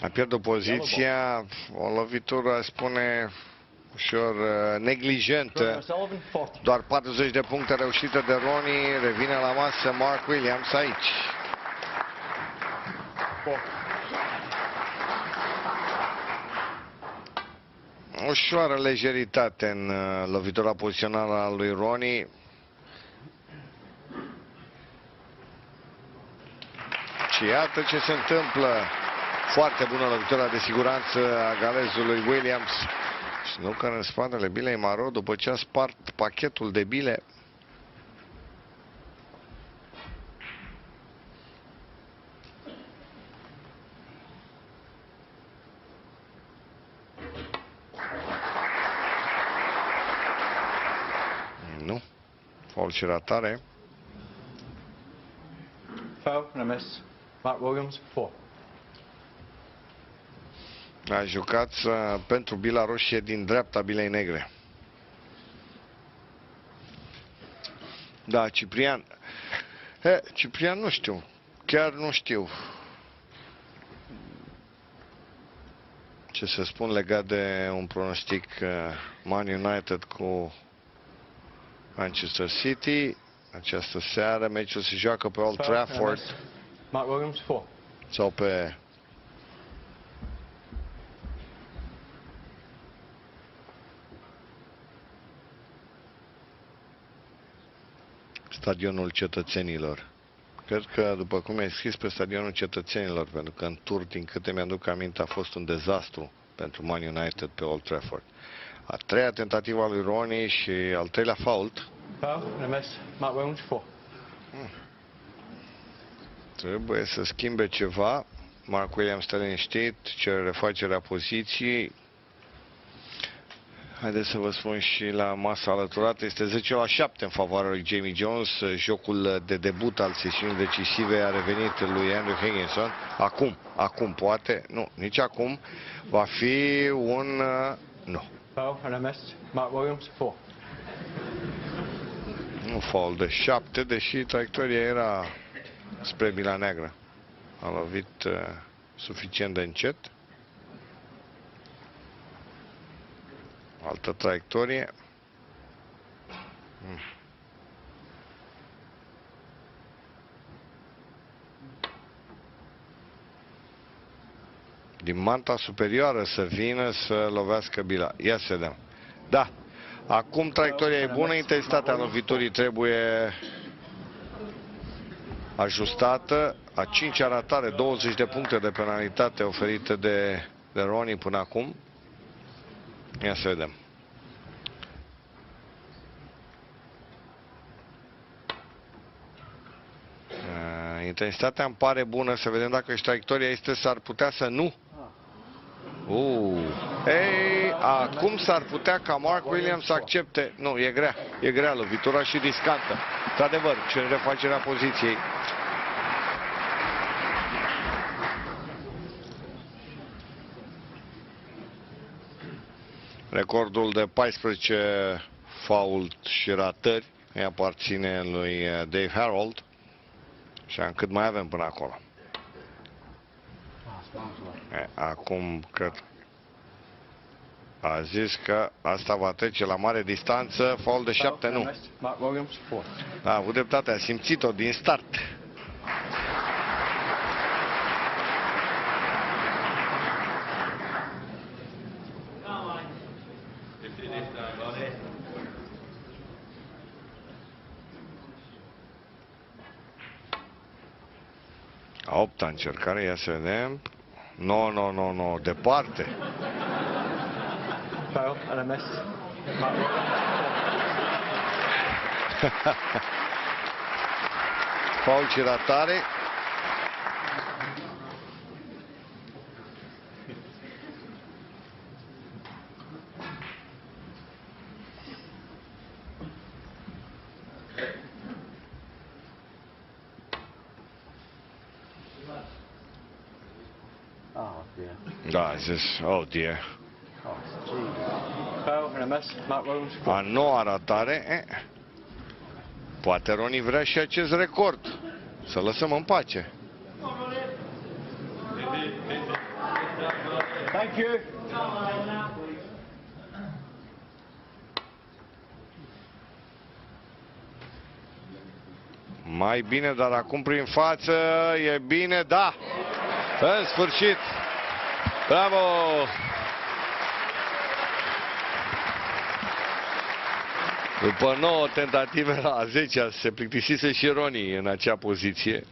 Pierde poziția, o lovitură, spune, ușor neglijentă. Doar 40 de puncte reușite de Ronnie. Revine la masă Mark Williams aici. Ușoară lejeritate în lovitura pozițională a lui Ronnie. Și iată ce se întâmplă. Foarte bună lovitura de siguranță a galezului Williams. Snooker în spatele bilei maro după ce a spart pachetul de bile. Nu. Foul și ratare. Foul and a miss. Mark Williams, 4. A jucat pentru bila roșie din dreapta bilei negre. Da, Ciprian. Ciprian nu știu. Chiar nu știu ce să spun legat de un pronostic Man United cu Manchester City. Această seară meciul se joacă pe Old Trafford. Mark Williams, 4. Sau pe Stadionul Cetățenilor. Cred că, după cum ai scris, pe Stadionul Cetățenilor, pentru că în tur, din câte mi-aduc aminte, a fost un dezastru pentru Man United pe Old Trafford. A treia tentativă a lui Ronnie și al treilea fault. Foul and a miss. Mark Williams, 4. Trebuie să schimbe ceva. Mark Williams stă liniștit, cere refacerea poziției. Haideți să vă spun și la masa alăturată. Este 10-7 în favoarea lui Jamie Jones. Jocul de debut al sesiunii decisive a revenit lui Andrew Higginson. Acum poate, nu, nici acum. Va fi un... nu. Foul and a miss. Mark Williams, 4. Un foul de 7, deși traiectoria era spre bila neagră. A lovit suficient de încet. Altă traiectorie. Din manta superioară să vină să lovească bila. Ia să vedem. Da. Acum traiectoria e bună, intensitatea loviturii trebuie ajustată. A 5-a ratare, 20 de puncte de penalitate oferite de Ronnie până acum. Ia să vedem. Intensitatea îmi pare bună, să vedem dacă și traiectoria este, s-ar putea să nu. Ei, acum s-ar putea ca Mark Williams să accepte. Nu, e grea lovitura și riscantă. Într-adevăr, cer refacerea poziției. Recordul de 14 fault și ratări îi aparține lui Dave Harold. Și cât mai avem până acolo. Acum cred a zis că asta va trece la mare distanță. Fault de 7, nu. A avut dreptate, a simțit-o din start. A 8-a încercare, ia să vedem. Nu, departe. Foul and a miss. Faul și ratare. Da, zis, oh dear. A noua ratare. Poate Ronnie vrea și acest record. Să lăsăm în pace. Thank you. Mai bine, dar acum prin față e bine, da! În sfârșit! Bravo! După 9 tentative la 10 se plictisise și Ronnie în acea poziție.